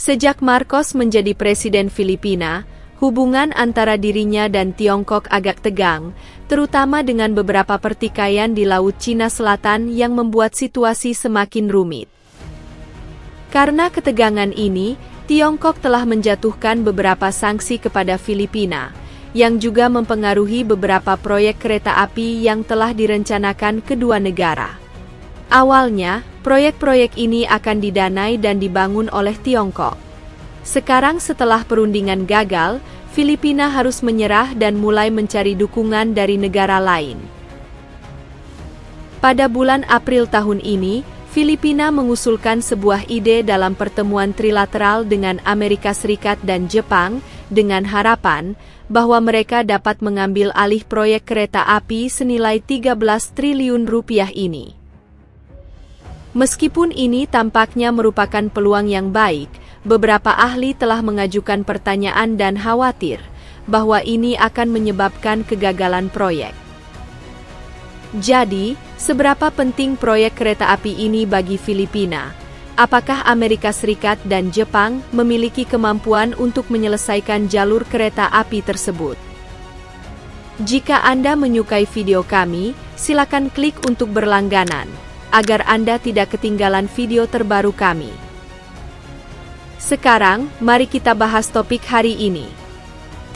Sejak Marcos menjadi presiden Filipina, hubungan antara dirinya dan Tiongkok agak tegang, terutama dengan beberapa pertikaian di Laut Cina Selatan yang membuat situasi semakin rumit. Karena ketegangan ini, Tiongkok telah menjatuhkan beberapa sanksi kepada Filipina, yang juga mempengaruhi beberapa proyek kereta api yang telah direncanakan kedua negara. Awalnya, proyek-proyek ini akan didanai dan dibangun oleh Tiongkok. Sekarang setelah perundingan gagal, Filipina harus menyerah dan mulai mencari dukungan dari negara lain. Pada bulan April tahun ini, Filipina mengusulkan sebuah ide dalam pertemuan trilateral dengan Amerika Serikat dan Jepang, dengan harapan bahwa mereka dapat mengambil alih proyek kereta api senilai 13 triliun rupiah ini. Meskipun ini tampaknya merupakan peluang yang baik, beberapa ahli telah mengajukan pertanyaan dan khawatir bahwa ini akan menyebabkan kegagalan proyek. Jadi, seberapa penting proyek kereta api ini bagi Filipina? Apakah Amerika Serikat dan Jepang memiliki kemampuan untuk menyelesaikan jalur kereta api tersebut? Jika Anda menyukai video kami, silakan klik untuk berlangganan, agar Anda tidak ketinggalan video terbaru kami. Sekarang, mari kita bahas topik hari ini.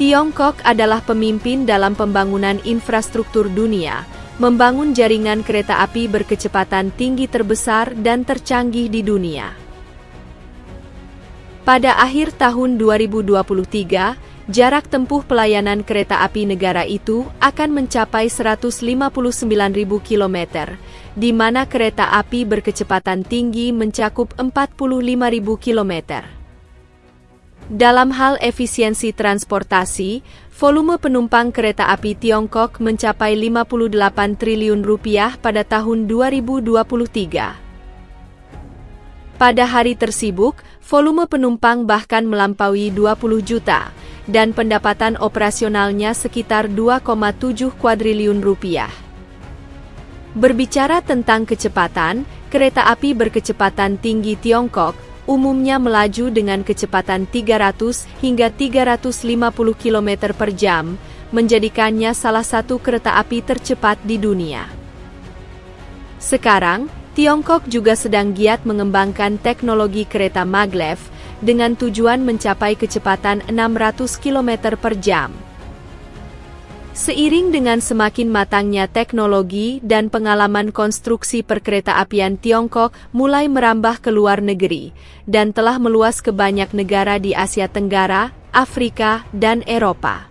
Tiongkok adalah pemimpin dalam pembangunan infrastruktur dunia, membangun jaringan kereta api berkecepatan tinggi terbesar dan tercanggih di dunia. Pada akhir tahun 2023, jarak tempuh pelayanan kereta api negara itu akan mencapai 159.000 km, di mana kereta api berkecepatan tinggi mencakup 45.000 km. Dalam hal efisiensi transportasi, volume penumpang kereta api Tiongkok mencapai 58 triliun rupiah pada tahun 2023. Pada hari tersibuk, volume penumpang bahkan melampaui 20 juta, dan pendapatan operasionalnya sekitar 2,7 kuadriliun rupiah. Berbicara tentang kecepatan, kereta api berkecepatan tinggi Tiongkok umumnya melaju dengan kecepatan 300 hingga 350 km per jam, menjadikannya salah satu kereta api tercepat di dunia. Sekarang, Tiongkok juga sedang giat mengembangkan teknologi kereta maglev dengan tujuan mencapai kecepatan 600 km per jam. Seiring dengan semakin matangnya teknologi dan pengalaman konstruksi perkereta-apian Tiongkok mulai merambah ke luar negeri, dan telah meluas ke banyak negara di Asia Tenggara, Afrika, dan Eropa.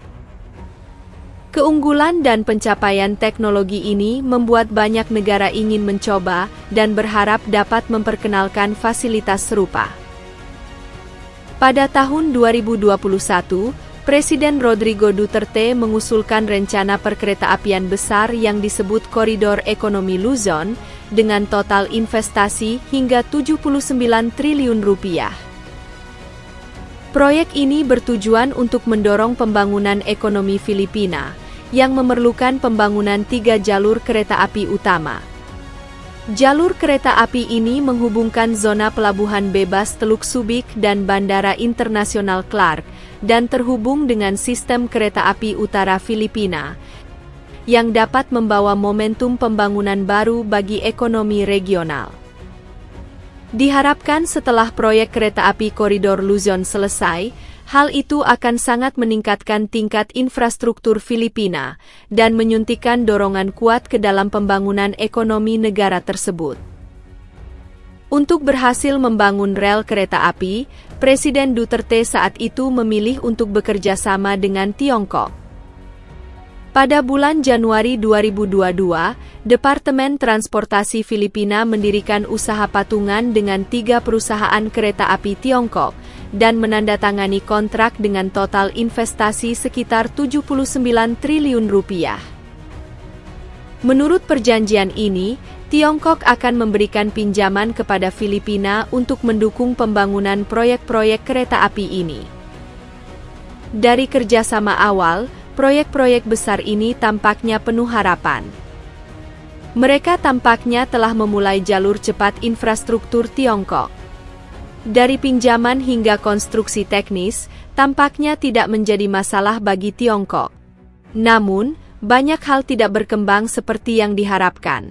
Keunggulan dan pencapaian teknologi ini membuat banyak negara ingin mencoba dan berharap dapat memperkenalkan fasilitas serupa. Pada tahun 2021, Presiden Rodrigo Duterte mengusulkan rencana perkeretaapian besar yang disebut Koridor Ekonomi Luzon dengan total investasi hingga 79 triliun rupiah. Proyek ini bertujuan untuk mendorong pembangunan ekonomi Filipina yang memerlukan pembangunan 3 jalur kereta api utama. Jalur kereta api ini menghubungkan zona pelabuhan bebas Teluk Subic dan Bandara Internasional Clark, dan terhubung dengan sistem kereta api utara Filipina, yang dapat membawa momentum pembangunan baru bagi ekonomi regional. Diharapkan setelah proyek kereta api Koridor Luzon selesai, hal itu akan sangat meningkatkan tingkat infrastruktur Filipina dan menyuntikkan dorongan kuat ke dalam pembangunan ekonomi negara tersebut. Untuk berhasil membangun rel kereta api, Presiden Duterte saat itu memilih untuk bekerja sama dengan Tiongkok. Pada bulan Januari 2022, Departemen Transportasi Filipina mendirikan usaha patungan dengan 3 perusahaan kereta api Tiongkok dan menandatangani kontrak dengan total investasi sekitar 79 triliun rupiah. Menurut perjanjian ini, Tiongkok akan memberikan pinjaman kepada Filipina untuk mendukung pembangunan proyek-proyek kereta api ini. Dari kerjasama awal, proyek-proyek besar ini tampaknya penuh harapan. Mereka tampaknya telah memulai jalur cepat infrastruktur Tiongkok. Dari pinjaman hingga konstruksi teknis, tampaknya tidak menjadi masalah bagi Tiongkok. Namun, banyak hal tidak berkembang seperti yang diharapkan.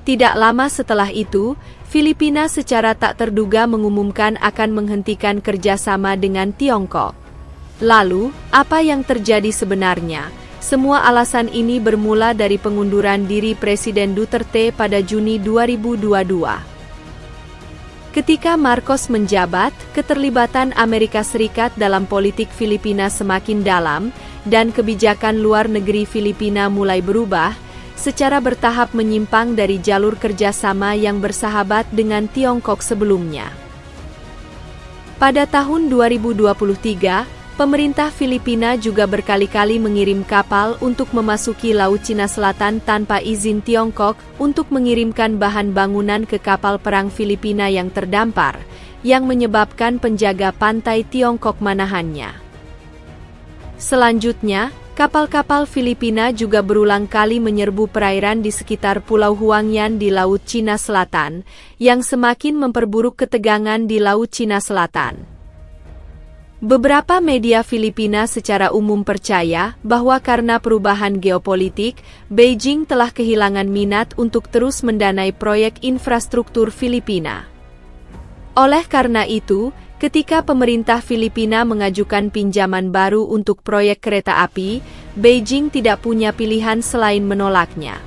Tidak lama setelah itu, Filipina secara tak terduga mengumumkan akan menghentikan kerjasama dengan Tiongkok. Lalu, apa yang terjadi sebenarnya? Semua alasan ini bermula dari pengunduran diri Presiden Duterte pada Juni 2022. Ketika Marcos menjabat, keterlibatan Amerika Serikat dalam politik Filipina semakin dalam, dan kebijakan luar negeri Filipina mulai berubah, secara bertahap menyimpang dari jalur kerjasama yang bersahabat dengan Tiongkok sebelumnya. Pada tahun 2023, pemerintah Filipina juga berkali-kali mengirim kapal untuk memasuki Laut Cina Selatan tanpa izin Tiongkok untuk mengirimkan bahan bangunan ke kapal perang Filipina yang terdampar, yang menyebabkan penjaga pantai Tiongkok menahannya. Selanjutnya, kapal-kapal Filipina juga berulang kali menyerbu perairan di sekitar Pulau Huangyan di Laut Cina Selatan, yang semakin memperburuk ketegangan di Laut Cina Selatan. Beberapa media Filipina secara umum percaya bahwa karena perubahan geopolitik, Beijing telah kehilangan minat untuk terus mendanai proyek infrastruktur Filipina. Oleh karena itu, ketika pemerintah Filipina mengajukan pinjaman baru untuk proyek kereta api, Beijing tidak punya pilihan selain menolaknya.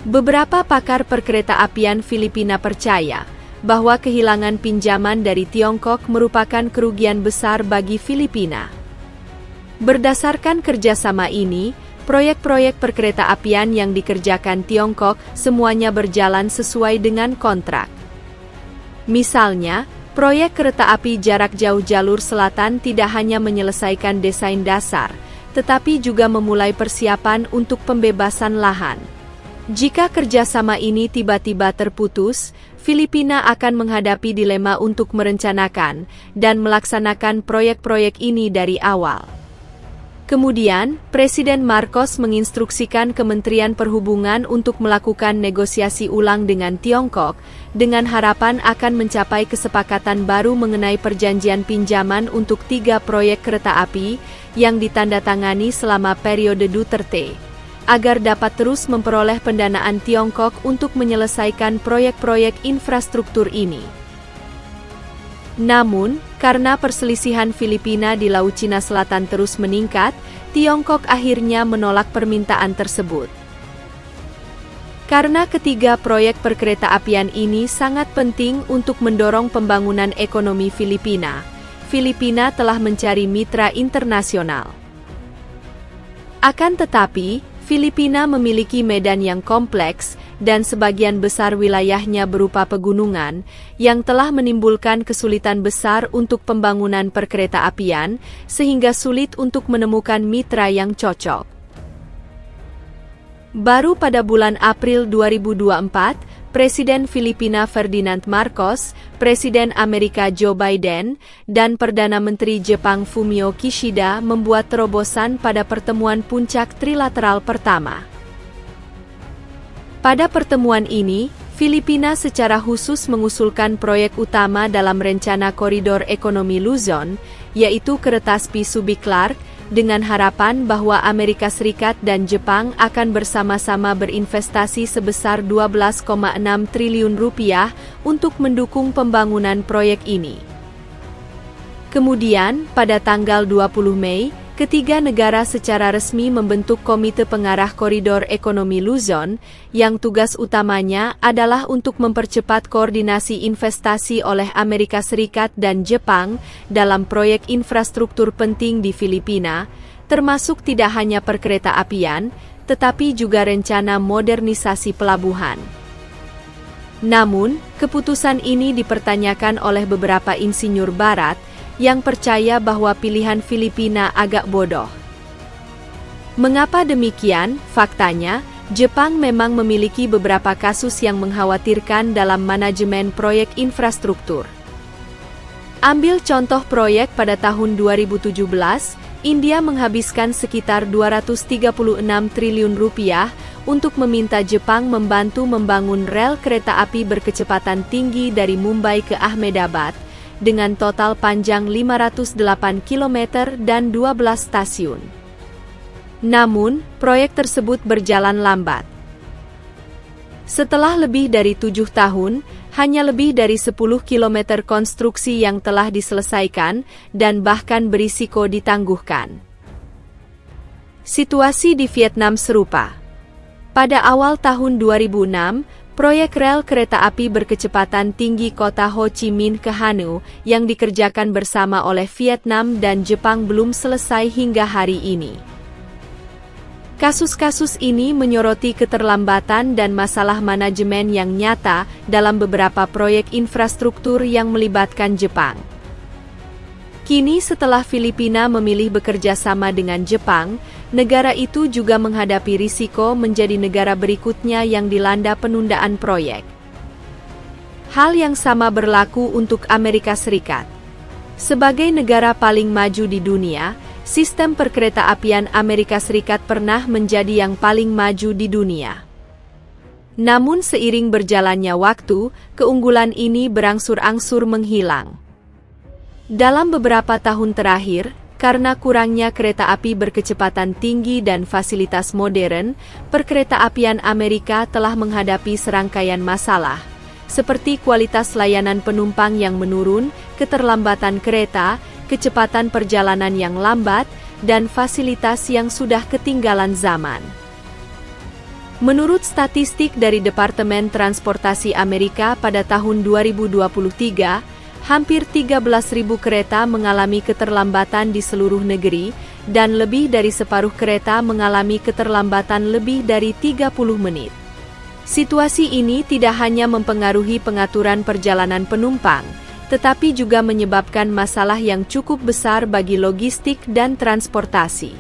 Beberapa pakar perkereta-apian Filipina percaya bahwa kehilangan pinjaman dari Tiongkok merupakan kerugian besar bagi Filipina. Berdasarkan kerjasama ini, proyek-proyek perkereta-apian yang dikerjakan Tiongkok semuanya berjalan sesuai dengan kontrak. Misalnya, proyek kereta api jarak jauh jalur selatan tidak hanya menyelesaikan desain dasar, tetapi juga memulai persiapan untuk pembebasan lahan. Jika kerjasama ini tiba-tiba terputus, Filipina akan menghadapi dilema untuk merencanakan dan melaksanakan proyek-proyek ini dari awal. Kemudian, Presiden Marcos menginstruksikan Kementerian Perhubungan untuk melakukan negosiasi ulang dengan Tiongkok, dengan harapan akan mencapai kesepakatan baru mengenai perjanjian pinjaman untuk 3 proyek kereta api yang ditandatangani selama periode Duterte, agar dapat terus memperoleh pendanaan Tiongkok untuk menyelesaikan proyek-proyek infrastruktur ini. Namun, karena perselisihan Filipina di Laut Cina Selatan terus meningkat, Tiongkok akhirnya menolak permintaan tersebut. Karena ketiga proyek perkereta-apian ini sangat penting untuk mendorong pembangunan ekonomi Filipina, Filipina telah mencari mitra internasional. Akan tetapi, Filipina memiliki medan yang kompleks, dan sebagian besar wilayahnya berupa pegunungan, yang telah menimbulkan kesulitan besar untuk pembangunan perkereta-apian, sehingga sulit untuk menemukan mitra yang cocok. Baru pada bulan April 2024, Presiden Filipina Ferdinand Marcos, Presiden Amerika Joe Biden, dan Perdana Menteri Jepang Fumio Kishida membuat terobosan pada pertemuan puncak trilateral pertama. Pada pertemuan ini, Filipina secara khusus mengusulkan proyek utama dalam rencana koridor ekonomi Luzon, yaitu kereta api Subic-Clark, dengan harapan bahwa Amerika Serikat dan Jepang akan bersama-sama berinvestasi sebesar 12,6 triliun rupiah untuk mendukung pembangunan proyek ini. Kemudian, pada tanggal 20 Mei, ketiga negara secara resmi membentuk Komite Pengarah Koridor Ekonomi Luzon, yang tugas utamanya adalah untuk mempercepat koordinasi investasi oleh Amerika Serikat dan Jepang dalam proyek infrastruktur penting di Filipina, termasuk tidak hanya perkereta-apian, tetapi juga rencana modernisasi pelabuhan. Namun, keputusan ini dipertanyakan oleh beberapa insinyur Barat, yang percaya bahwa pilihan Filipina agak bodoh. Mengapa demikian? Faktanya, Jepang memang memiliki beberapa kasus yang mengkhawatirkan dalam manajemen proyek infrastruktur. Ambil contoh proyek pada tahun 2017, India menghabiskan sekitar 236 triliun rupiah untuk meminta Jepang membantu membangun rel kereta api berkecepatan tinggi dari Mumbai ke Ahmedabad, dengan total panjang 508 km dan 12 stasiun. Namun, proyek tersebut berjalan lambat. Setelah lebih dari 7 tahun, hanya lebih dari 10 km konstruksi yang telah diselesaikan dan bahkan berisiko ditangguhkan. Situasi di Vietnam serupa. Pada awal tahun 2006, proyek rel kereta api berkecepatan tinggi kota Ho Chi Minh ke Hanoi yang dikerjakan bersama oleh Vietnam dan Jepang belum selesai hingga hari ini. Kasus-kasus ini menyoroti keterlambatan dan masalah manajemen yang nyata dalam beberapa proyek infrastruktur yang melibatkan Jepang. Kini setelah Filipina memilih bekerja sama dengan Jepang, negara itu juga menghadapi risiko menjadi negara berikutnya yang dilanda penundaan proyek. Hal yang sama berlaku untuk Amerika Serikat. Sebagai negara paling maju di dunia, sistem perkereta-apian Amerika Serikat pernah menjadi yang paling maju di dunia. Namun seiring berjalannya waktu, keunggulan ini berangsur-angsur menghilang. Dalam beberapa tahun terakhir, karena kurangnya kereta api berkecepatan tinggi dan fasilitas modern, perkereta-apian Amerika telah menghadapi serangkaian masalah, seperti kualitas layanan penumpang yang menurun, keterlambatan kereta, kecepatan perjalanan yang lambat, dan fasilitas yang sudah ketinggalan zaman. Menurut statistik dari Departemen Transportasi Amerika pada tahun 2023, hampir 13.000 kereta mengalami keterlambatan di seluruh negeri, dan lebih dari separuh kereta mengalami keterlambatan lebih dari 30 menit. Situasi ini tidak hanya mempengaruhi pengaturan perjalanan penumpang, tetapi juga menyebabkan masalah yang cukup besar bagi logistik dan transportasi.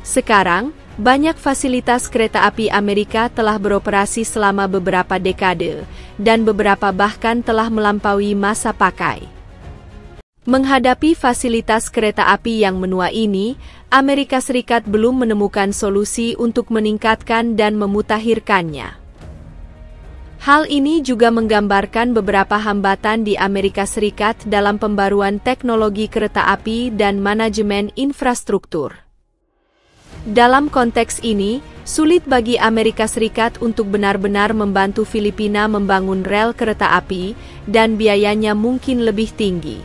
Sekarang, banyak fasilitas kereta api Amerika telah beroperasi selama beberapa dekade, dan beberapa bahkan telah melampaui masa pakai. Menghadapi fasilitas kereta api yang menua ini, Amerika Serikat belum menemukan solusi untuk meningkatkan dan memutakhirkannya. Hal ini juga menggambarkan beberapa hambatan di Amerika Serikat dalam pembaruan teknologi kereta api dan manajemen infrastruktur. Dalam konteks ini, sulit bagi Amerika Serikat untuk benar-benar membantu Filipina membangun rel kereta api, dan biayanya mungkin lebih tinggi.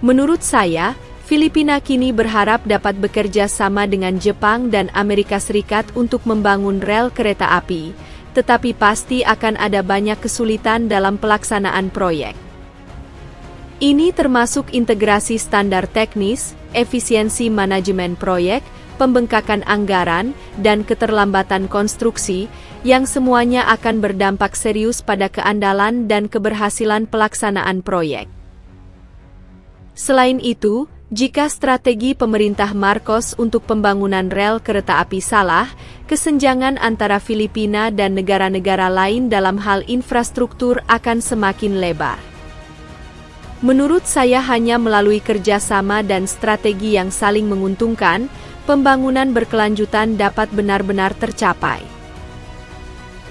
Menurut saya, Filipina kini berharap dapat bekerja sama dengan Jepang dan Amerika Serikat untuk membangun rel kereta api, tetapi pasti akan ada banyak kesulitan dalam pelaksanaan proyek. Ini termasuk integrasi standar teknis, efisiensi manajemen proyek, pembengkakan anggaran, dan keterlambatan konstruksi, yang semuanya akan berdampak serius pada keandalan dan keberhasilan pelaksanaan proyek. Selain itu, jika strategi pemerintah Marcos untuk pembangunan rel kereta api salah, kesenjangan antara Filipina dan negara-negara lain dalam hal infrastruktur akan semakin lebar. Menurut saya hanya melalui kerjasama dan strategi yang saling menguntungkan, pembangunan berkelanjutan dapat benar-benar tercapai.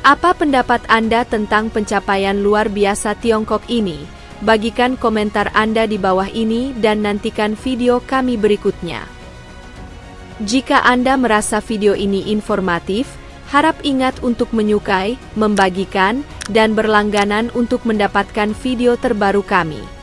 Apa pendapat Anda tentang pencapaian luar biasa Tiongkok ini? Bagikan komentar Anda di bawah ini dan nantikan video kami berikutnya. Jika Anda merasa video ini informatif, harap ingat untuk menyukai, membagikan, dan berlangganan untuk mendapatkan video terbaru kami.